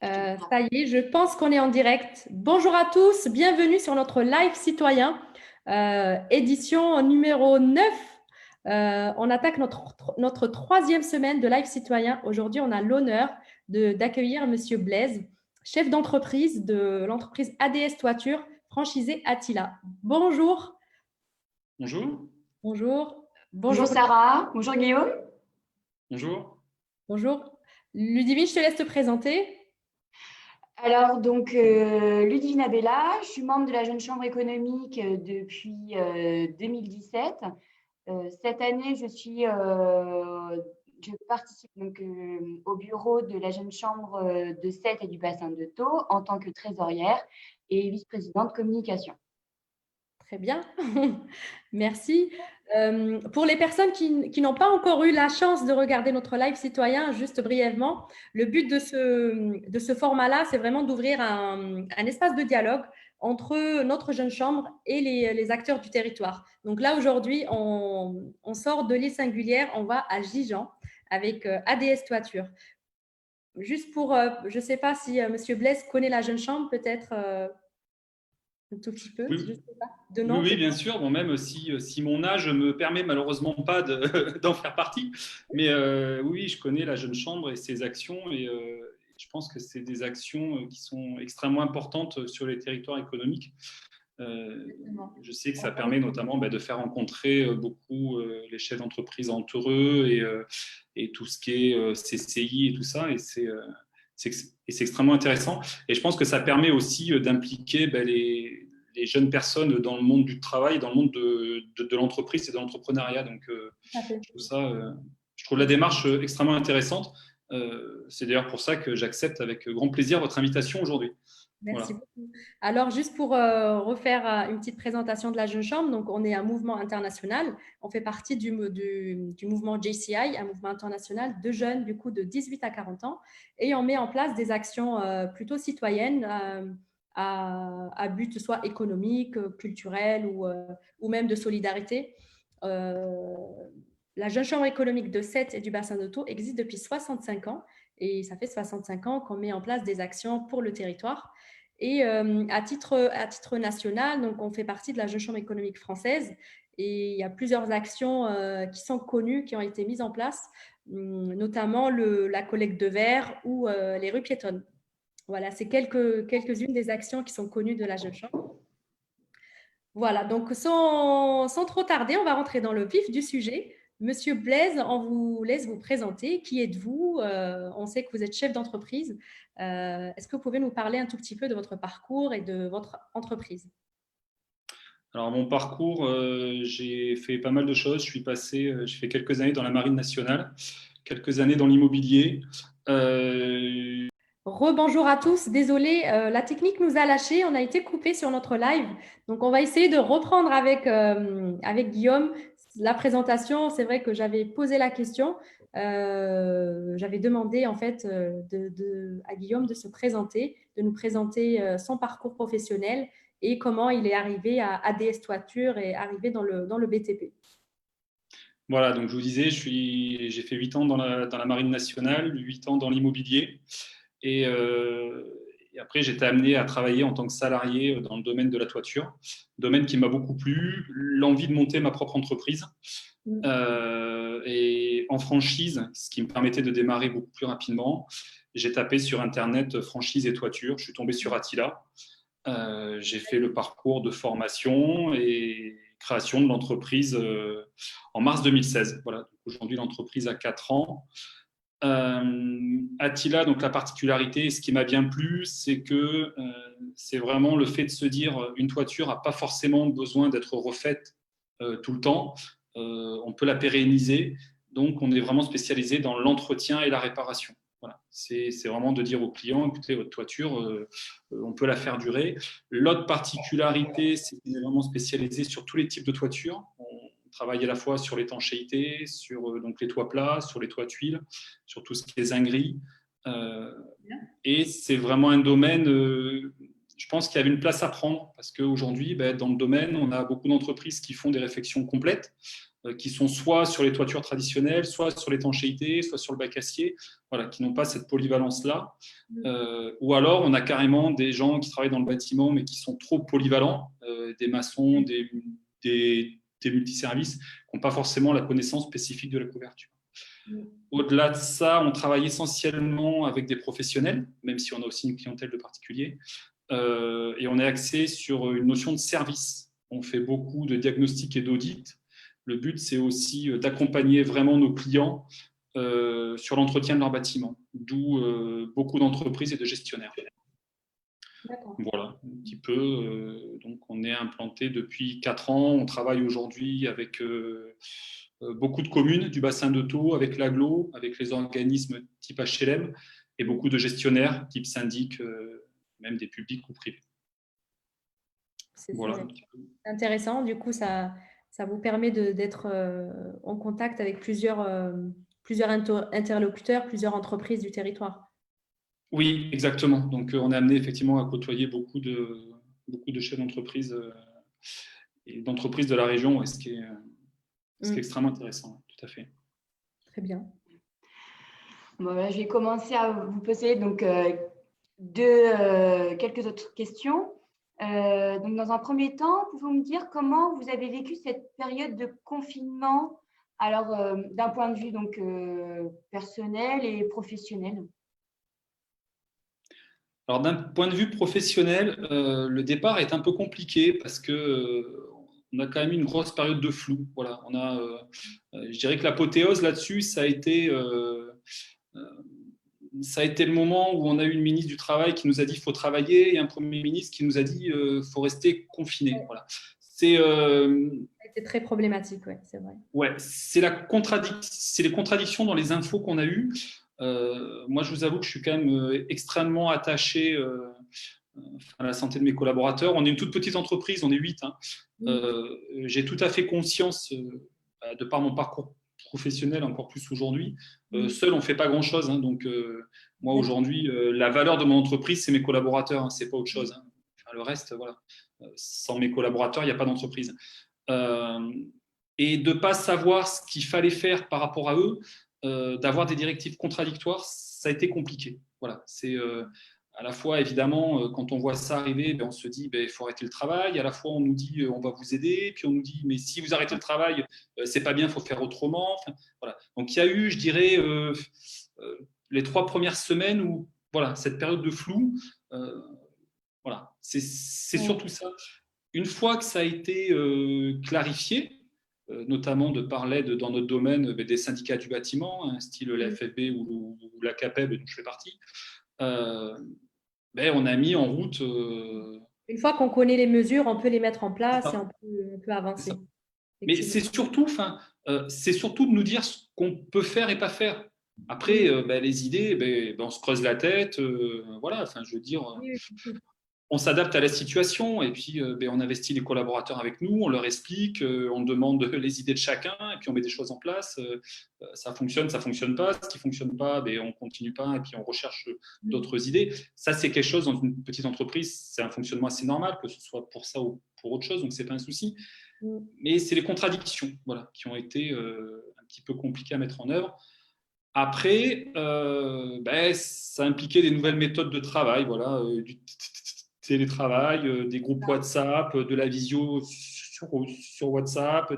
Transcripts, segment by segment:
Ça y est, je pense qu'on est en direct. Bonjour à tous, bienvenue sur notre live citoyen, édition numéro 9. On attaque notre troisième semaine de live citoyen. Aujourd'hui, on a l'honneur d'accueillir Monsieur Blaise, chef d'entreprise de l'entreprise ADS Toiture, franchisée Attila. Bonjour. Bonjour. Bonjour. Bonjour Bonjour. Sarah, bonjour Guillaume. Bonjour. Bonjour. Ludivine, je te laisse te présenter. Alors Ludivine Abella, je suis membre de la Jeune Chambre économique depuis 2017. Cette année, je participe au bureau de la Jeune Chambre de Sète et du Bassin de Thau en tant que trésorière et vice-présidente communication. Très bien, merci. Pour les personnes qui n'ont pas encore eu la chance de regarder notre live citoyen, juste brièvement, le but de ce format-là, c'est vraiment d'ouvrir un espace de dialogue entre notre jeune chambre et les acteurs du territoire. Donc là, aujourd'hui, on sort de l'île Singulière, on va à Gijan avec ADS Toiture. Juste pour, je ne sais pas si Monsieur Blaise connaît la jeune chambre, peut-être un tout petit peu, je ne Oui, sais pas, de oui, nom oui, peut-être. bien sûr. Bon, même si mon âge me permet malheureusement pas d'en faire partie, mais oui, je connais la Jeune Chambre et ses actions, et je pense que c'est des actions qui sont extrêmement importantes sur les territoires économiques. Je sais que ça permet notamment de faire rencontrer beaucoup les chefs d'entreprise entre eux et tout ce qui est CCI et tout ça, et c'est extrêmement intéressant. Et je pense que ça permet aussi d'impliquer les jeunes personnes dans le monde du travail, dans le monde de l'entreprise et de l'entrepreneuriat. Donc, je trouve la démarche extrêmement intéressante. C'est d'ailleurs pour ça que j'accepte avec grand plaisir votre invitation aujourd'hui. Merci Voilà. beaucoup. Alors, juste pour refaire une petite présentation de la Jeune Chambre, donc on est un mouvement international. On fait partie du mouvement JCI, un mouvement international de jeunes du coup de 18 à 40 ans, et on met en place des actions plutôt citoyennes à but soit économique, culturel ou même de solidarité. Euh, la Jeune Chambre économique de Sète et du Bassin de Thau existe depuis 65 ans, et ça fait 65 ans qu'on met en place des actions pour le territoire. Et à titre national, donc on fait partie de la Jeune Chambre économique française, et il y a plusieurs actions qui sont connues, qui ont été mises en place, notamment la collecte de verre ou les rues piétonnes. Voilà, c'est quelques-unes des actions qui sont connues de la Jeune Chambre. Voilà, donc sans trop tarder, on va rentrer dans le vif du sujet. Monsieur Blaise, on vous laisse vous présenter. Qui êtes-vous? On sait que vous êtes chef d'entreprise. Est-ce que vous pouvez nous parler un tout petit peu de votre parcours et de votre entreprise? Alors, mon parcours, j'ai fait pas mal de choses. J'ai fait quelques années dans la Marine nationale, quelques années dans l'immobilier. Rebonjour à tous. Désolé, la technique nous a lâchés. On a été coupé sur notre live. Donc, on va essayer de reprendre avec Guillaume la présentation. C'est vrai que j'avais posé la question. J'avais demandé en fait à Guillaume de se présenter, de nous présenter son parcours professionnel et comment il est arrivé à ADS Toiture et arrivé dans le BTP. Voilà, donc je vous disais, j'ai fait 8 ans dans la Marine nationale, 8 ans dans l'immobilier. Et, euh, et après, j'étais amené à travailler en tant que salarié dans le domaine de la toiture, domaine qui m'a beaucoup plu, l'envie de monter ma propre entreprise. Et en franchise, ce qui me permettait de démarrer beaucoup plus rapidement. J'ai tapé sur Internet franchise et toiture. Je suis tombé sur Attila. J'ai fait le parcours de formation et création de l'entreprise en mars 2016. Voilà. Aujourd'hui, l'entreprise a 4 ans. Attila, donc la particularité, ce qui m'a bien plu, c'est que c'est vraiment le fait de se dire une toiture n'a pas forcément besoin d'être refaite tout le temps. On peut la pérenniser. Donc, on est vraiment spécialisé dans l'entretien et la réparation. Voilà. C'est vraiment de dire aux clients, écoutez, votre toiture, on peut la faire durer. L'autre particularité, c'est qu'on est vraiment spécialisé sur tous les types de toitures. On travaille à la fois sur l'étanchéité, sur donc les toits plats, sur les toits tuiles, sur tout ce qui est zinguerie. Et c'est vraiment un domaine, je pense qu'il y avait une place à prendre parce qu'aujourd'hui, dans le domaine, on a beaucoup d'entreprises qui font des réfections complètes. qui sont soit sur les toitures traditionnelles, soit sur l'étanchéité, soit sur le bac acier, voilà, qui n'ont pas cette polyvalence-là. Ou alors, on a carrément des gens qui travaillent dans le bâtiment, mais qui sont trop polyvalents, des maçons, des multiservices, qui n'ont pas forcément la connaissance spécifique de la couverture. Au-delà de ça, on travaille essentiellement avec des professionnels, même si on a aussi une clientèle de particuliers, et on est axé sur une notion de service. On fait beaucoup de diagnostics et d'audits. Le but, c'est aussi d'accompagner vraiment nos clients sur l'entretien de leur bâtiment, d'où beaucoup d'entreprises et de gestionnaires. Voilà, un petit peu. Donc, on est implanté depuis 4 ans. On travaille aujourd'hui avec beaucoup de communes du bassin de Thau, avec l'agglo, avec les organismes type HLM et beaucoup de gestionnaires type syndic, même des publics ou privés. Voilà. C'est intéressant. Du coup, ça vous permet d'être en contact avec plusieurs interlocuteurs, plusieurs entreprises du territoire. Oui, exactement. Donc, on est amené effectivement à côtoyer beaucoup de chefs d'entreprise et d'entreprises de la région, ce qui est extrêmement intéressant, tout à fait. Très bien. Bon, là, je vais commencer à vous poser donc, quelques autres questions. Donc, dans un premier temps, pouvez-vous me dire comment vous avez vécu cette période de confinement, alors d'un point de vue donc, personnel et professionnel? Alors, d'un point de vue professionnel, le départ est un peu compliqué parce qu'on a quand même une grosse période de flou. Voilà, je dirais que l'apothéose là-dessus, ça a été le moment où on a eu une ministre du Travail qui nous a dit qu'il faut travailler et un Premier ministre qui nous a dit qu'il faut rester confiné. Voilà. C'est très problématique, ouais, c'est vrai. Ouais, c'est les contradictions dans les infos qu'on a eues. Moi, je vous avoue que je suis quand même extrêmement attaché à la santé de mes collaborateurs. On est une toute petite entreprise, on est 8. J'ai tout à fait conscience, de par mon parcours professionnel, encore plus aujourd'hui. Seul, on ne fait pas grand-chose. Donc, moi, aujourd'hui, la valeur de mon entreprise, c'est mes collaborateurs. Ce n'est pas autre chose. Enfin, le reste, voilà. Sans mes collaborateurs, il n'y a pas d'entreprise. Et de ne pas savoir ce qu'il fallait faire par rapport à eux, d'avoir des directives contradictoires, ça a été compliqué. Voilà, c'est à la fois, évidemment, quand on voit ça arriver, on se dit il faut arrêter le travail. À la fois, on nous dit on va vous aider. Puis on nous dit mais si vous arrêtez le travail, c'est pas bien, il faut faire autrement. Enfin, voilà. Donc, il y a eu, je dirais, les 3 premières semaines où voilà, cette période de flou, voilà, c'est surtout ça. Une fois que ça a été clarifié, notamment de par l'aide dans notre domaine des syndicats du bâtiment, style la FFB ou la CAPEB dont je fais partie, on a mis en route. Une fois qu'on connaît les mesures, on peut les mettre en place et on peut avancer. Mais c'est surtout de nous dire ce qu'on peut faire et pas faire. Après, les idées, on se creuse la tête. Voilà, enfin, je veux dire. On s'adapte à la situation et puis on investit les collaborateurs avec nous, on leur explique, on demande les idées de chacun et puis on met des choses en place. Ça fonctionne pas. Ce qui ne fonctionne pas, on ne continue pas et puis on recherche d'autres idées. Ça, c'est quelque chose dans une petite entreprise, c'est un fonctionnement assez normal, que ce soit pour ça ou pour autre chose, donc ce n'est pas un souci. Mais c'est les contradictions qui ont été un petit peu compliquées à mettre en œuvre. Après, ça impliquait des nouvelles méthodes de travail, voilà, du télétravail, des groupes WhatsApp, de la visio sur WhatsApp.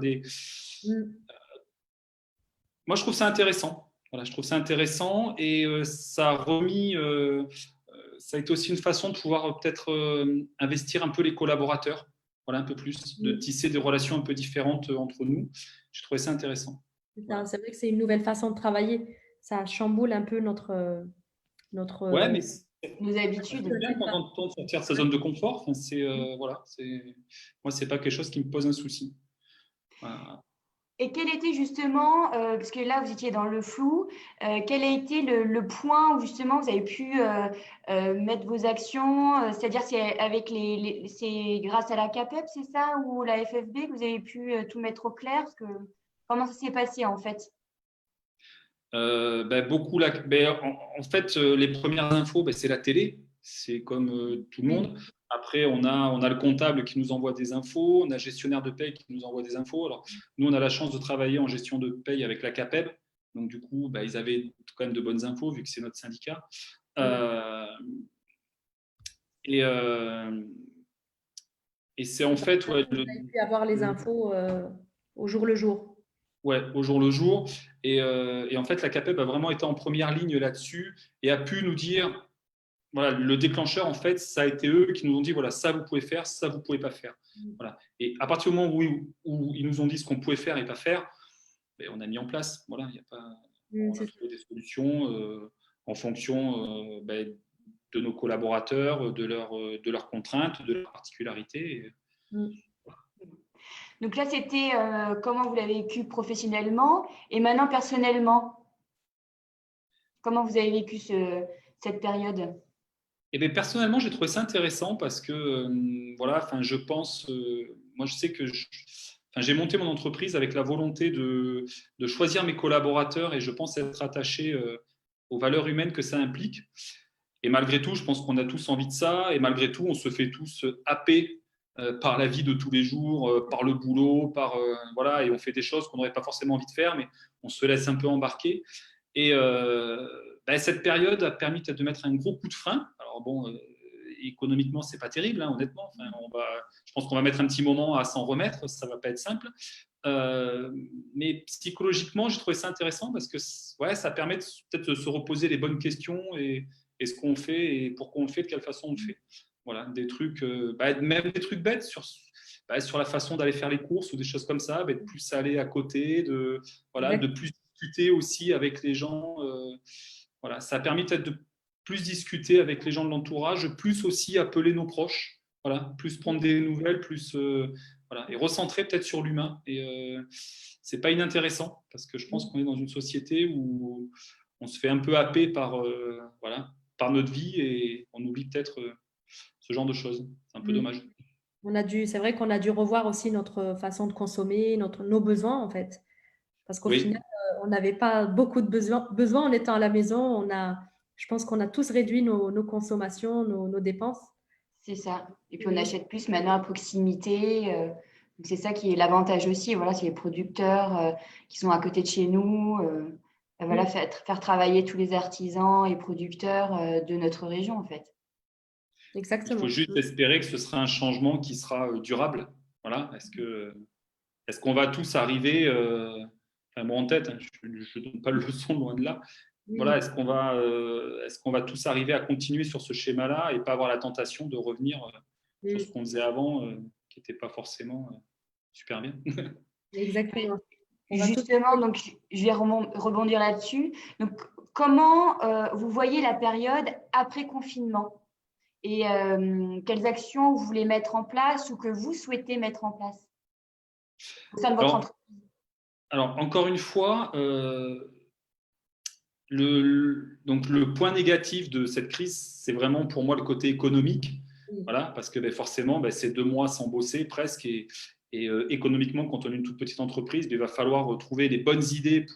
Moi, je trouve ça intéressant. Voilà, je trouve ça intéressant et ça a remis. Ça a été aussi une façon de pouvoir peut-être investir un peu les collaborateurs, voilà, un peu plus, de tisser des relations un peu différentes entre nous. Je trouvais ça intéressant. C'est vrai que c'est une nouvelle façon de travailler. Ça chamboule un peu notre ouais, mais nos habitudes. C'est bien qu'on entende sortir de sa zone de confort. Enfin, moi, c'est pas quelque chose qui me pose un souci. Voilà. Et quel était justement, parce que là vous étiez dans le flou, quel a été le point où justement vous avez pu mettre vos actions, c'est-à-dire c'est grâce à la CAPEB, c'est ça, ou la FFB que vous avez pu tout mettre au clair, comment ça s'est passé en fait? Beaucoup en fait, les premières infos, c'est la télé. c'est comme tout le monde. Après, on a le comptable qui nous envoie des infos, on a le gestionnaire de paye qui nous envoie des infos. Alors, nous, on a la chance de travailler en gestion de paye avec la CAPEB. Donc, du coup, ils avaient quand même de bonnes infos vu que c'est notre syndicat. Et c'est en fait… Vous avez pu avoir les infos au jour le jour. Ouais, au jour le jour. Et en fait, la CAPEB a vraiment été en première ligne là-dessus et a pu nous dire… Voilà, le déclencheur, en fait, ça a été eux qui nous ont dit, voilà, ça vous pouvez faire, ça vous pouvez pas faire. Voilà. Et à partir du moment où ils nous ont dit ce qu'on pouvait faire et pas faire, on a mis en place. Voilà, il y a pas, on a trouvé des solutions en fonction de nos collaborateurs, de leurs contraintes, de leurs particularités. Donc là, c'était comment vous l'avez vécu professionnellement et maintenant personnellement. Comment vous avez vécu cette période? Et bien, personnellement, j'ai trouvé ça intéressant parce que, voilà, je pense, moi, je sais que j'ai monté mon entreprise avec la volonté de choisir mes collaborateurs et je pense être attaché aux valeurs humaines que ça implique. Et malgré tout, je pense qu'on a tous envie de ça et malgré tout, on se fait tous happer par la vie de tous les jours, par le boulot, voilà, et on fait des choses qu'on n'aurait pas forcément envie de faire, mais on se laisse un peu embarquer. Et cette période a permis peut-être de mettre un gros coup de frein. Alors bon, économiquement, c'est pas terrible, hein, honnêtement. Je pense qu'on va mettre un petit moment à s'en remettre, ça va pas être simple. Mais psychologiquement, j'ai trouvé ça intéressant parce que ça permet peut-être de se reposer les bonnes questions et ce qu'on fait et pourquoi on le fait, de quelle façon on le fait. Voilà, des trucs, même des trucs bêtes sur la façon d'aller faire les courses ou des choses comme ça, de plus aller à côté, de plus discuter aussi avec les gens. Voilà, ça a permis peut-être de plus discuter avec les gens de l'entourage, plus aussi appeler nos proches, voilà, plus prendre des nouvelles, plus et recentrer peut-être sur l'humain. Et c'est pas inintéressant parce que je pense qu'on est dans une société où on se fait un peu happer par notre vie et on oublie peut-être ce genre de choses. C'est un peu dommage. C'est vrai qu'on a dû revoir aussi notre façon de consommer, nos besoins en fait. Parce qu'au final, on n'avait pas beaucoup de besoins en étant à la maison. Je pense qu'on a tous réduit nos consommations, nos dépenses. C'est ça. Et puis, on achète plus maintenant à proximité. Donc c'est ça qui est l'avantage aussi. Voilà, c'est les producteurs qui sont à côté de chez nous. Voilà, faire travailler tous les artisans et producteurs de notre région, en fait. Exactement. Il faut juste espérer que ce sera un changement qui sera durable. Voilà. Est-ce qu'on va tous arriver moi en tête, hein, je ne donne pas le leçon loin de là. Voilà, est-ce qu'on va tous arriver à continuer sur ce schéma-là et pas avoir la tentation de revenir sur ce qu'on faisait avant, qui n'était pas forcément super bien. Exactement. Justement, donc je vais rebondir là-dessus. Donc, comment vous voyez la période après confinement et quelles actions vous voulez mettre en place ou que vous souhaitez mettre en place au sein de votre entreprise? Alors, encore une fois, le point négatif de cette crise, c'est vraiment pour moi le côté économique. Voilà, parce que forcément, c'est 2 mois sans bosser presque. Et économiquement, quand on est une toute petite entreprise, il va falloir trouver les bonnes idées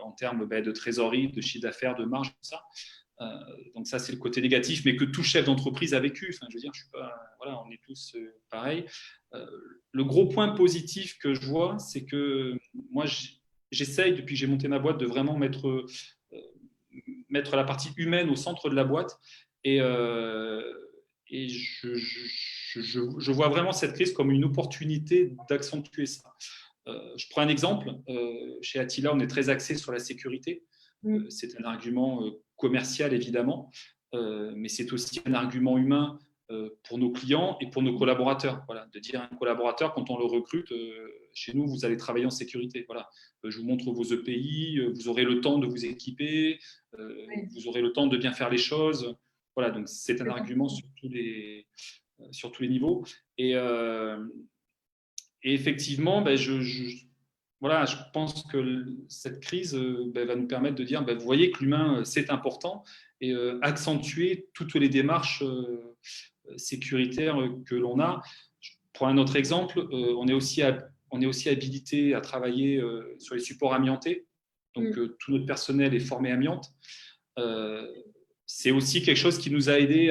en termes de trésorerie, de chiffre d'affaires, de marge, tout ça. Donc ça, c'est le côté négatif, mais que tout chef d'entreprise a vécu. Enfin, je veux dire, on est tous pareils. Le gros point positif que je vois, c'est que moi, j'essaye, depuis que j'ai monté ma boîte, de vraiment mettre la partie humaine au centre de la boîte. Et je vois vraiment cette crise comme une opportunité d'accentuer ça. Je prends un exemple. Chez Attila, on est très axé sur la sécurité. C'est un argument commercial, évidemment, mais c'est aussi un argument humain pour nos clients et pour nos collaborateurs. Voilà, de dire à un collaborateur, quand on le recrute, chez nous, vous allez travailler en sécurité. Voilà, je vous montre vos EPI, vous aurez le temps de vous équiper, vous aurez le temps de bien faire les choses. Voilà, donc c'est un argument sur tous les niveaux. Et effectivement, je pense que cette crise va nous permettre de dire, vous voyez que l'humain, c'est important, et accentuer toutes les démarches sécuritaires que l'on a. Je prends un autre exemple. On est aussi habilité à travailler sur les supports amiantés. Donc, tout notre personnel est formé amiante. c'est aussi quelque chose qui nous a aidé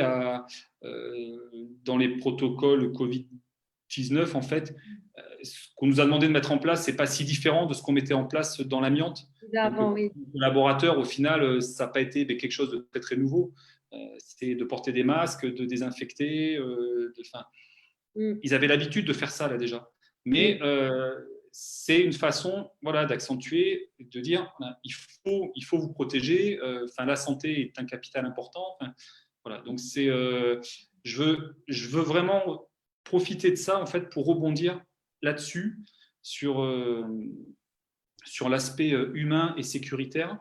dans les protocoles Covid-19, en fait. Ce qu'on nous a demandé de mettre en place, c'est pas si différent de ce qu'on mettait en place dans l'amiante. Avant, Donc, oui. les collaborateurs, au final, ça n'a pas été quelque chose de très, très nouveau. C'était de porter des masques, de désinfecter. Ils avaient l'habitude de faire ça, là, déjà. Mais c'est une façon, voilà, d'accentuer, de dire il faut vous protéger. La santé est un capital important. Voilà. Donc, je veux vraiment profiter de ça, en fait, pour rebondir là-dessus, sur l'aspect humain et sécuritaire.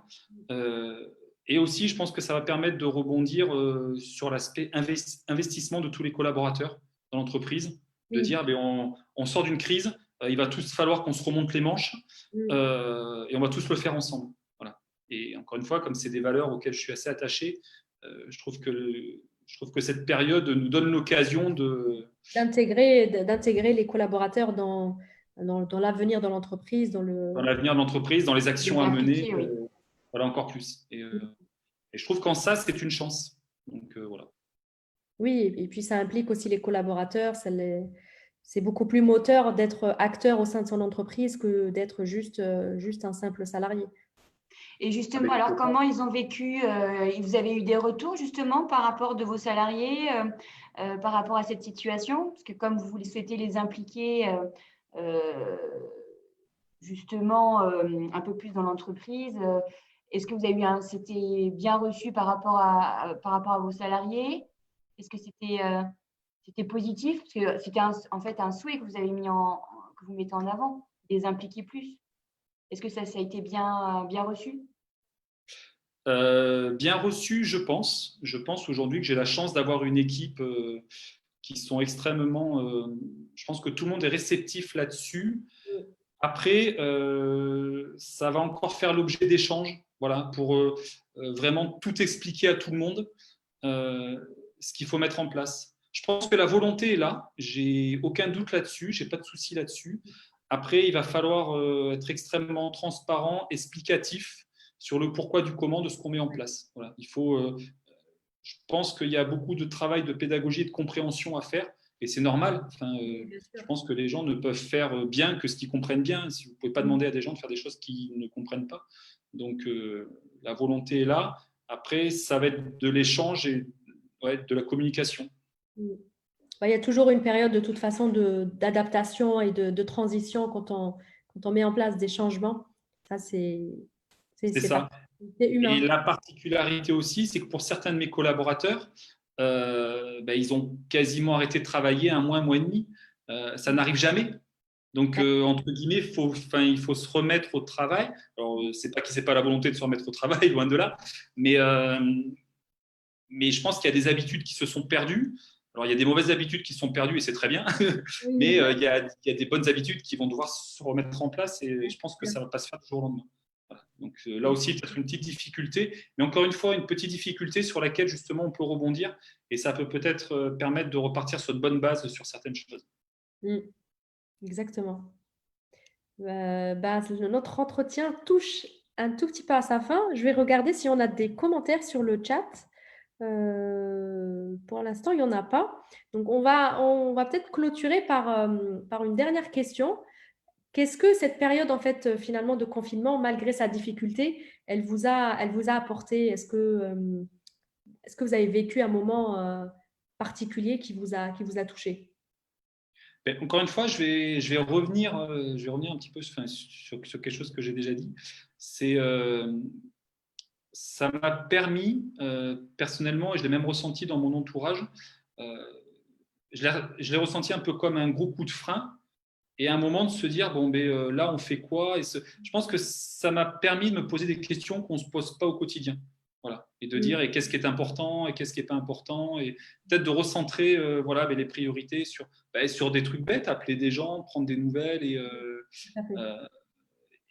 Et aussi, je pense que ça va permettre de rebondir sur l'aspect investissement de tous les collaborateurs dans l'entreprise, de dire on sort d'une crise, il va tous falloir qu'on se remonte les manches et on va tous le faire ensemble. Voilà. Et encore une fois, comme c'est des valeurs auxquelles je suis assez attaché, je trouve que cette période nous donne l'occasion d'intégrer les collaborateurs dans l'avenir de l'entreprise, dans l'avenir de l'entreprise, dans les actions à mener, voilà, encore plus. Et je trouve qu'en ça, c'est une chance. Donc, voilà. Oui, et puis ça implique aussi les collaborateurs. C'est beaucoup plus moteur d'être acteur au sein de son entreprise que d'être juste un simple salarié. Et justement, alors comment ils ont vécu vous avez eu des retours justement par rapport de vos salariés par rapport à cette situation? Parce que comme vous souhaitez les impliquer justement un peu plus dans l'entreprise, est-ce que vous avez eu c'était bien reçu par rapport à vos salariés? Est-ce que c'était positif? Parce que c'était en fait un souhait que vous avez que vous mettez en avant, les impliquer plus. Est-ce que ça a été bien reçu? Bien reçu, je pense. Je pense aujourd'hui que j'ai la chance d'avoir une équipe qui sont extrêmement. Je pense que tout le monde est réceptif là-dessus. Après, ça va encore faire l'objet d'échanges, voilà, pour vraiment tout expliquer à tout le monde, ce qu'il faut mettre en place. Je pense que la volonté est là. J'ai aucun doute là-dessus. J'ai pas de souci là-dessus. Après, il va falloir être extrêmement transparent, explicatif sur le pourquoi du comment de ce qu'on met en place. Voilà. Je pense qu'il y a beaucoup de travail de pédagogie et de compréhension à faire, et c'est normal. Je pense que les gens ne peuvent faire bien que ce qu'ils comprennent bien. Si vous ne pouvez pas demander à des gens de faire des choses qu'ils ne comprennent pas. Donc, la volonté est là. Après, ça va être de l'échange et de la communication. Il y a toujours une période de toute façon d'adaptation et de transition quand on met en place des changements. Ça, c'est ça. C'est humain. Et la particularité aussi, c'est que pour certains de mes collaborateurs, ils ont quasiment arrêté de travailler un mois et demi. Ça n'arrive jamais. Donc, entre guillemets, il faut se remettre au travail. Alors, c'est pas qu'ils n'aient pas la volonté de se remettre au travail, loin de là. Mais je pense qu'il y a des habitudes qui se sont perdues. Alors, il y a des mauvaises habitudes qui sont perdues et c'est très bien. Mais il y a des bonnes habitudes qui vont devoir se remettre en place et je pense que ça ne va pas se faire du jour au lendemain. Voilà. Donc là aussi, peut-être une petite difficulté, mais encore une fois, une petite difficulté sur laquelle justement on peut rebondir et ça peut peut-être permettre de repartir sur de bonnes bases sur certaines choses. Exactement. Notre entretien touche un tout petit peu à sa fin. Je vais regarder si on a des commentaires sur le chat. Pour l'instant, il n'y en a pas. Donc, on va peut-être clôturer par une dernière question. Qu'est-ce que cette période, en fait, finalement, de confinement, malgré sa difficulté, elle vous a apporté? Est-ce que vous avez vécu un moment particulier qui vous a touché? Encore une fois, je vais revenir un petit peu sur quelque chose que j'ai déjà dit. Ça m'a permis, personnellement, et je l'ai même ressenti dans mon entourage, je l'ai ressenti un peu comme un gros coup de frein. Et à un moment de se dire, là, on fait quoi? Je pense que ça m'a permis de me poser des questions qu'on ne se pose pas au quotidien. Voilà. Et de dire, et qu'est-ce qui est important et qu'est-ce qui n'est pas important? Et peut-être de recentrer les priorités sur des trucs bêtes, appeler des gens, prendre des nouvelles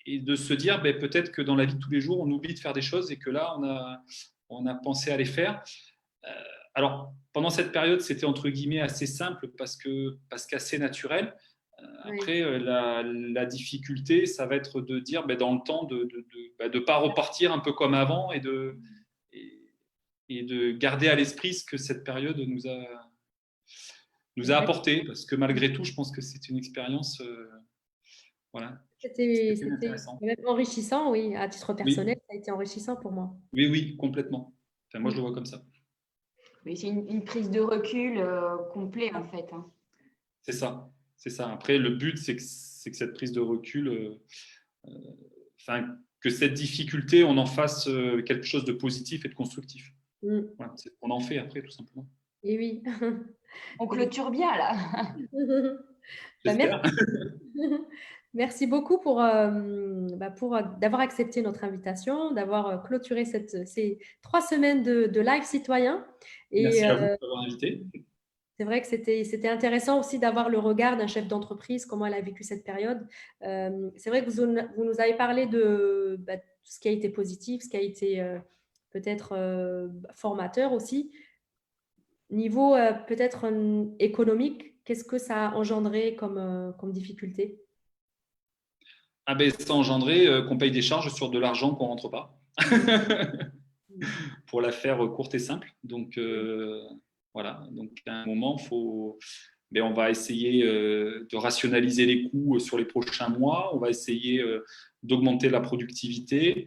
et de se dire, peut-être que dans la vie de tous les jours, on oublie de faire des choses et que là, on a pensé à les faire. Alors, pendant cette période, c'était entre guillemets assez simple parce qu'assez naturel. Après, la difficulté, ça va être de dire dans le temps de pas repartir un peu comme avant et de garder à l'esprit ce que cette période nous a apporté, parce que malgré tout, je pense que c'est une expérience voilà, C'était c'était intéressant. quand même enrichissant, oui, à titre personnel, Oui, ça a été enrichissant pour moi. oui, oui, complètement. Enfin, moi, je le vois comme ça. Oui, c'est une prise de recul complet en fait, hein. C'est ça, c'est ça. Après, le but, c'est que cette prise de recul, enfin, que cette difficulté, on en fasse quelque chose de positif et de constructif. Voilà, c'est ce qu'on en fait après, tout simplement. Et oui. On clôture bien là. Bah, merci. J'espère. Merci beaucoup pour d'avoir accepté notre invitation, d'avoir clôturé ces 3 semaines de live citoyen. Et Merci à vous de m'avoir invité. c'est vrai que c'était intéressant aussi d'avoir le regard d'un chef d'entreprise, comment elle a vécu cette période. C'est vrai que vous nous avez parlé de tout ce qui a été positif, ce qui a été peut-être formateur aussi. Niveau peut-être économique, qu'est-ce que ça a engendré comme difficulté? Ah ben, ça a engendré qu'on paye des charges sur de l'argent qu'on ne rentre pas. Pour la faire courte et simple. Donc, voilà. Donc, à un moment, on va essayer de rationaliser les coûts sur les prochains mois. On va essayer d'augmenter la productivité.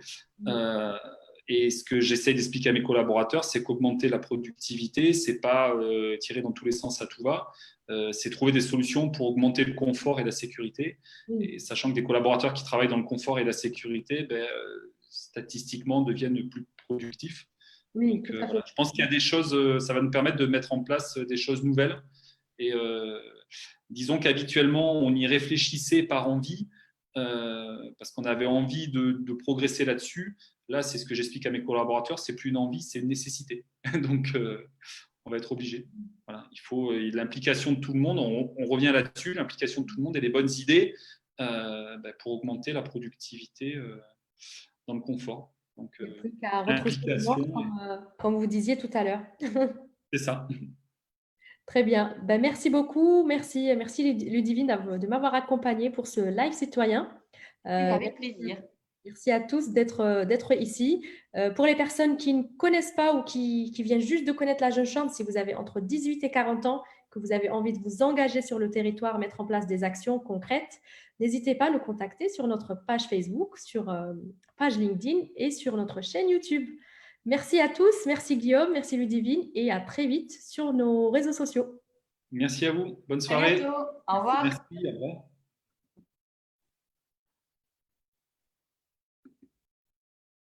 Et ce que j'essaie d'expliquer à mes collaborateurs, c'est qu'augmenter la productivité, c'est pas tirer dans tous les sens à tout va. C'est trouver des solutions pour augmenter le confort et la sécurité. Et sachant que des collaborateurs qui travaillent dans le confort et la sécurité, statistiquement, deviennent plus productifs. Oui, Donc, voilà. Je pense qu'il y a des choses, ça va nous permettre de mettre en place des choses nouvelles. Et disons qu'habituellement, on y réfléchissait par envie, parce qu'on avait envie de progresser là-dessus. Là, c'est ce que j'explique à mes collaborateurs, c'est plus une envie, c'est une nécessité. Donc, on va être obligé. Voilà. Il faut l'implication de tout le monde, on revient là-dessus, l'implication de tout le monde et les bonnes idées pour augmenter la productivité dans le confort. Donc, il n'y a plus qu'à retrousser les manches, comme vous disiez tout à l'heure. c'est ça. Très bien. Ben, merci beaucoup. Merci Ludivine de m'avoir accompagnée pour ce live citoyen. Avec plaisir. Merci à tous d'être ici. Pour les personnes qui ne connaissent pas ou qui viennent juste de connaître la Jeune Chambre, si vous avez entre 18 et 40 ans, que vous avez envie de vous engager sur le territoire, mettre en place des actions concrètes, n'hésitez pas à nous contacter sur notre page Facebook, sur page LinkedIn et sur notre chaîne YouTube. Merci à tous, merci Guillaume, merci Ludivine et à très vite sur nos réseaux sociaux. Merci à vous. Bonne À soirée. bientôt. Au revoir. Merci, au revoir.